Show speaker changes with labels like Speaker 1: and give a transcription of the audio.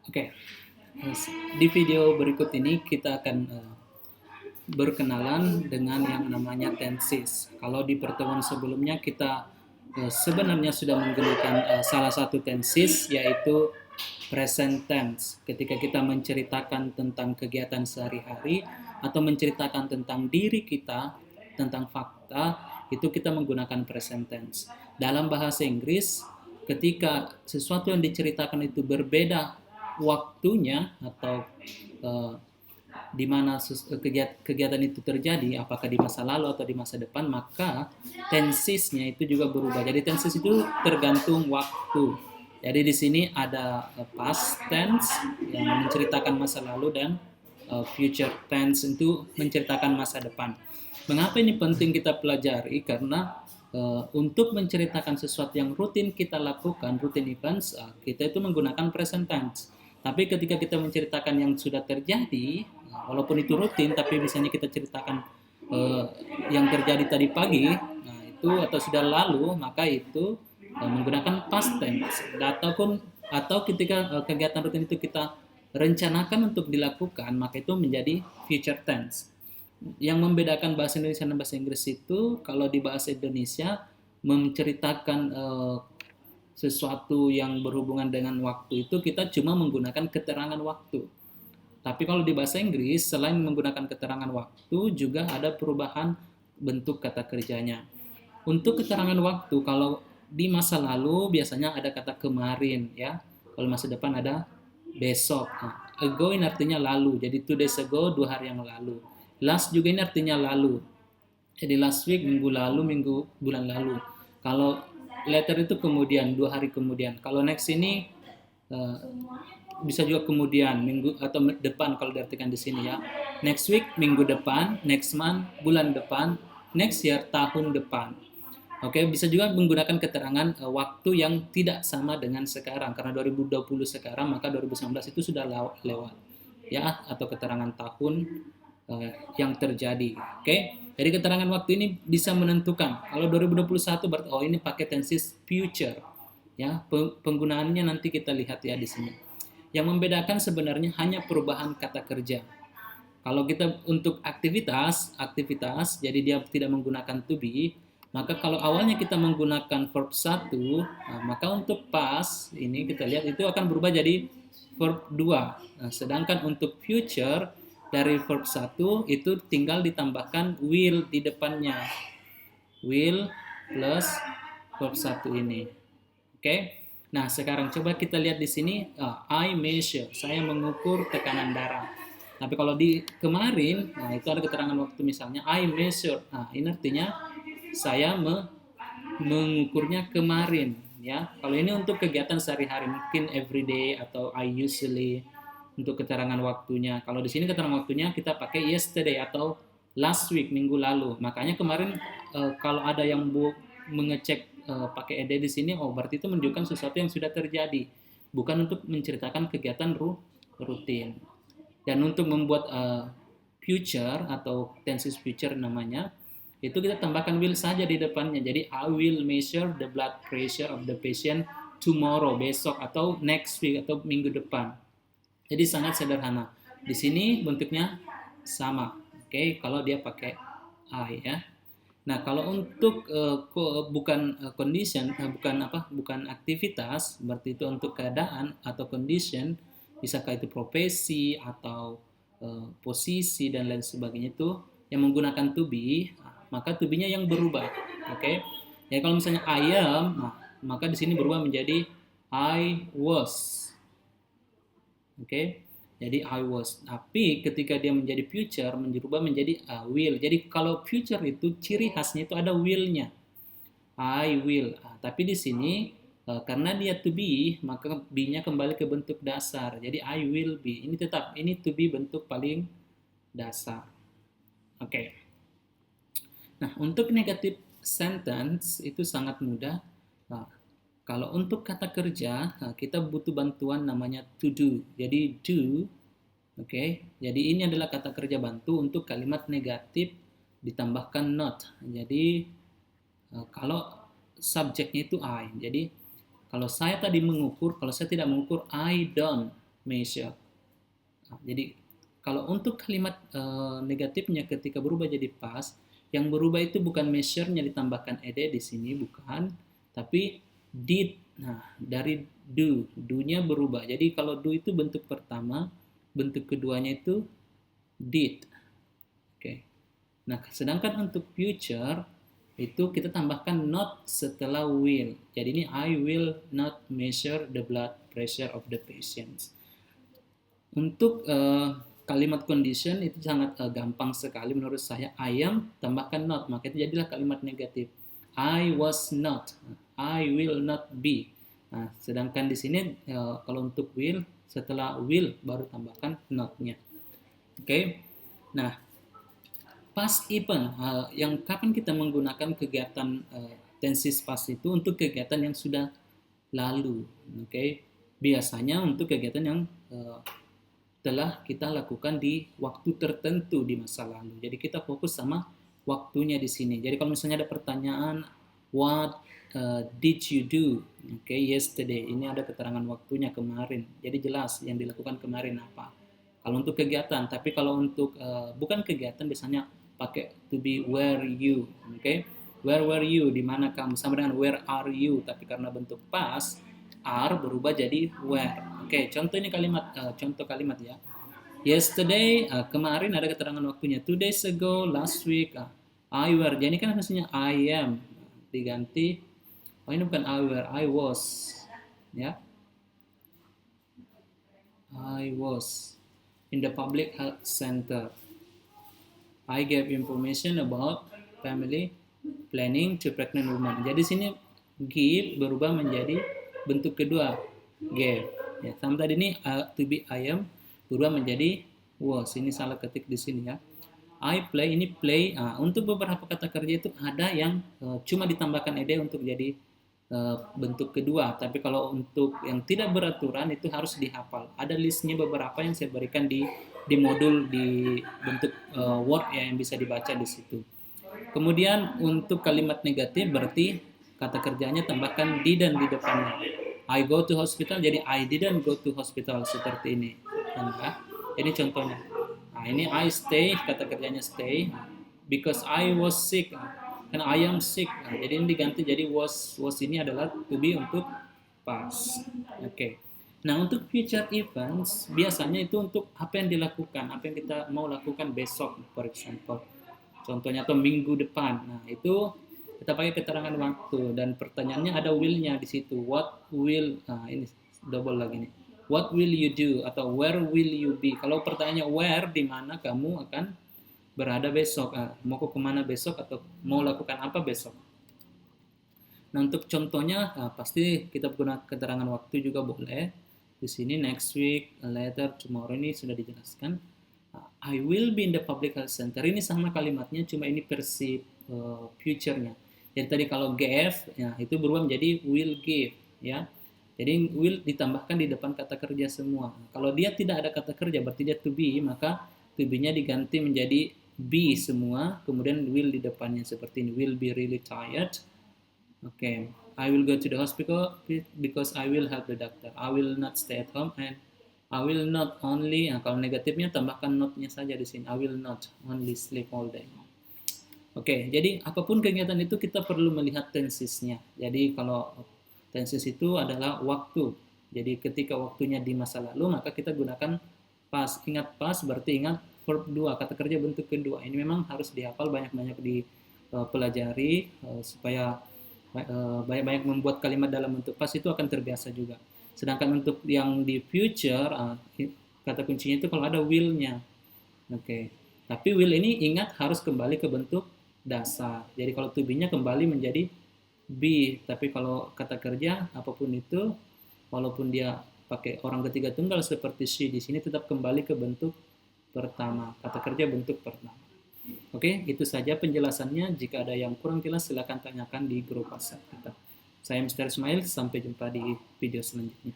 Speaker 1: Oke, di video berikut ini kita akan berkenalan dengan yang namanya tenses. Kalau di pertemuan sebelumnya kita sebenarnya sudah menggunakan salah satu tenses, yaitu present tense. Ketika kita menceritakan tentang kegiatan sehari-hari atau menceritakan tentang diri kita, tentang fakta, itu kita menggunakan present tense. Dalam bahasa Inggris, ketika sesuatu yang diceritakan itu berbeda waktunya atau uh, di mana kegiatan itu terjadi, apakah di masa lalu atau di masa depan, maka tensesnya itu juga berubah. Jadi tenses itu tergantung waktu. Jadi di sini ada past tense yang menceritakan masa lalu dan future tense itu menceritakan masa depan. Mengapa ini penting kita pelajari? Karena untuk menceritakan sesuatu yang rutin kita lakukan, rutin events, kita itu menggunakan present tense. Tapi ketika kita menceritakan yang sudah terjadi, walaupun itu rutin, tapi misalnya kita ceritakan yang terjadi tadi pagi, nah itu atau sudah lalu, maka itu menggunakan past tense. Atau ketika kegiatan rutin itu kita rencanakan untuk dilakukan, maka itu menjadi future tense. Yang membedakan bahasa Indonesia dan bahasa Inggris itu, kalau di bahasa Indonesia menceritakan sesuatu yang berhubungan dengan waktu itu kita cuma menggunakan keterangan waktu. Tapi kalau di bahasa Inggris, selain menggunakan keterangan waktu, juga ada perubahan bentuk kata kerjanya. Untuk keterangan waktu, kalau di masa lalu biasanya ada kata kemarin, ya. Kalau masa depan ada besok. Nah, ago ini artinya lalu. Jadi 2 days ago, 2 hari yang lalu. Last juga ini artinya lalu. Jadi last week, minggu lalu, bulan lalu. Kalau later itu kemudian, 2 hari kemudian. Kalau next ini uh, bisa juga kemudian, minggu atau depan kalau diartikan di sini, ya. Next week, minggu depan. Next month, bulan depan. Next year, tahun depan. Oke, bisa juga menggunakan keterangan waktu yang tidak sama dengan sekarang. Karena 2020 sekarang, maka 2019 itu sudah lewat. Ya, atau keterangan tahun yang terjadi. Oke, jadi keterangan waktu ini bisa menentukan. Kalau 2021 berarti ini pakai tenses future. Ya, penggunaannya nanti kita lihat ya di sini. Yang membedakan sebenarnya hanya perubahan kata kerja. Kalau kita untuk aktivitas, jadi dia tidak menggunakan to be, maka kalau awalnya kita menggunakan verb 1, maka untuk past ini kita lihat itu akan berubah jadi verb 2. Nah, sedangkan untuk future dari verb 1 itu tinggal ditambahkan will di depannya. Will plus verb 1 ini. Oke. Nah, sekarang coba kita lihat di sini, I measure, saya mengukur tekanan darah. Tapi kalau di kemarin, nah itu ada keterangan waktu misalnya I measure. Nah, ini artinya saya mengukurnya kemarin, ya. Kalau ini untuk kegiatan sehari-hari, mungkin everyday atau I usually untuk keterangan waktunya. Kalau di sini keterangan waktunya kita pakai yesterday atau last week, minggu lalu. Makanya kemarin kalau ada yang mengecek pakai ed di sini, berarti itu menunjukkan sesuatu yang sudah terjadi, bukan untuk menceritakan kegiatan rutin. Dan untuk membuat future atau tenses future namanya, itu kita tambahkan will saja di depannya. Jadi I will measure the blood pressure of the patient tomorrow, besok atau next week atau minggu depan. Jadi sangat sederhana. Di sini bentuknya sama. Oke, kalau dia pakai I, ya. Nah, kalau untuk bukan condition, bukan aktivitas, berarti itu untuk keadaan atau condition, bisakah itu profesi atau posisi dan lain sebagainya, itu yang menggunakan to be, maka to be-nya yang berubah. Oke. Ya, kalau misalnya I am, maka di sini berubah menjadi I was. Oke. Jadi I was. Tapi ketika dia menjadi future, berubah menjadi will. Jadi kalau future itu ciri khasnya itu ada will-nya. I will. Tapi di sini karena dia to be, maka be-nya kembali ke bentuk dasar. Jadi I will be. Ini tetap, ini to be bentuk paling dasar. Oke. Nah, untuk negative sentence itu sangat mudah. Nah, kalau untuk kata kerja, kita butuh bantuan namanya to do. Jadi do, oke. Jadi ini adalah kata kerja bantu untuk kalimat negatif ditambahkan not. Jadi kalau subjeknya itu I. Jadi kalau saya tadi mengukur, kalau saya tidak mengukur, I don't. measure. Nah, jadi kalau untuk kalimat negatifnya ketika berubah jadi past, yang berubah itu bukan measure-nya ditambahkan ed di sini, bukan, tapi did. Nah, dari do-nya berubah. Jadi kalau do itu bentuk pertama, bentuk keduanya itu did. Oke. Nah, sedangkan untuk future itu kita tambahkan not setelah will. Jadi ini I will not measure the blood pressure of the patient. Untuk kalimat condition itu sangat gampang sekali menurut saya. I am tambahkan not, maka itu jadilah kalimat negatif. I was not, I will not be. Nah, sedangkan di sini kalau untuk will, setelah will baru tambahkan not-nya. Oke. Nah, past event, yang kapan kita menggunakan kegiatan tenses past itu untuk kegiatan yang sudah lalu. Oke. Biasanya untuk kegiatan yang telah kita lakukan di waktu tertentu di masa lalu. Jadi kita fokus sama waktunya di sini. Jadi kalau misalnya ada pertanyaan, what did you do? Oke, yesterday. Ini ada keterangan waktunya kemarin. Jadi jelas yang dilakukan kemarin apa. Kalau untuk kegiatan, tapi kalau untuk bukan kegiatan biasanya pakai to be where you. Oke, where were you? Di mana kamu? Sama dengan where are you? Tapi karena bentuk past, are berubah jadi where. Oke, contoh ini kalimat, contoh kalimat ya. Yesterday, kemarin ada keterangan waktunya. 2 days ago, last week, I were. Jadi kan maksudnya I am. Diganti, oh ini bukan I were, I was. Ya, I was in the public health center. I gave information about family planning to pregnant woman. Jadi sini give berubah menjadi bentuk kedua, gave. Ya, sama tadi ini to be I am berubah menjadi was. Ini salah ketik di sini ya. I play, ini play. Untuk beberapa kata kerja itu ada yang cuma ditambahkan ed untuk jadi bentuk kedua. Tapi kalau untuk yang tidak beraturan itu harus dihafal. Ada listnya beberapa yang saya berikan di modul di bentuk word ya, yang bisa dibaca di situ. Kemudian untuk kalimat negatif berarti kata kerjanya tambahkan didn't di depannya. I go to hospital jadi I didn't go to hospital seperti ini. Nah, ini contohnya. Nah, ini I stay, kata kerjanya stay because I was sick. Karena I am sick. Nah, jadi ini diganti jadi was. Was ini adalah to be untuk past. Oke. Nah, untuk future events biasanya itu untuk apa yang dilakukan, apa yang kita mau lakukan besok, for example. Contohnya atau minggu depan. Nah, itu kita pakai keterangan waktu dan pertanyaannya ada will-nya di situ. What will, ini double lagi nih. What will you do atau where will you be? Kalau pertanyaannya where, di mana kamu akan berada besok? Mau ke kemana besok atau mau lakukan apa besok? Nah, untuk contohnya pasti kita gunakan keterangan waktu juga boleh. Di sini next week, later, tomorrow ini sudah dijelaskan. I will be in the public health center. Ini sama kalimatnya, cuma ini versi future-nya. Jadi tadi kalau gave, ya, itu berubah menjadi will give, ya. Jadi will ditambahkan di depan kata kerja semua. Kalau dia tidak ada kata kerja, berarti dia to be, maka to be-nya diganti menjadi be semua, kemudian will di depannya seperti ini. Will be really tired. Okay. I will go to the hospital because I will help the doctor. I will not stay at home and I will not only, kalau negatifnya tambahkan not-nya saja di sini. I will not only sleep all day. Oke, jadi apapun kegiatan itu kita perlu melihat tensesnya. Jadi kalau tenses itu adalah waktu. Jadi ketika waktunya di masa lalu, maka kita gunakan past. Ingat past berarti ingat verb 2, kata kerja bentuk kedua. Ini memang harus dihafal, banyak-banyak dipelajari supaya banyak-banyak membuat kalimat dalam bentuk past itu akan terbiasa juga. Sedangkan untuk yang di future, kata kuncinya itu kalau ada will-nya. Oke. Tapi will ini ingat harus kembali ke bentuk dasar. Jadi kalau to be-nya kembali menjadi be. Tapi kalau kata kerja apapun itu, walaupun dia pakai orang ketiga tunggal seperti she, di sini tetap kembali ke bentuk pertama. Kata kerja bentuk pertama. Oke, itu saja penjelasannya. Jika ada yang kurang jelas silakan tanyakan di grup WhatsApp kita. Saya Mr. Ismail, sampai jumpa di video selanjutnya.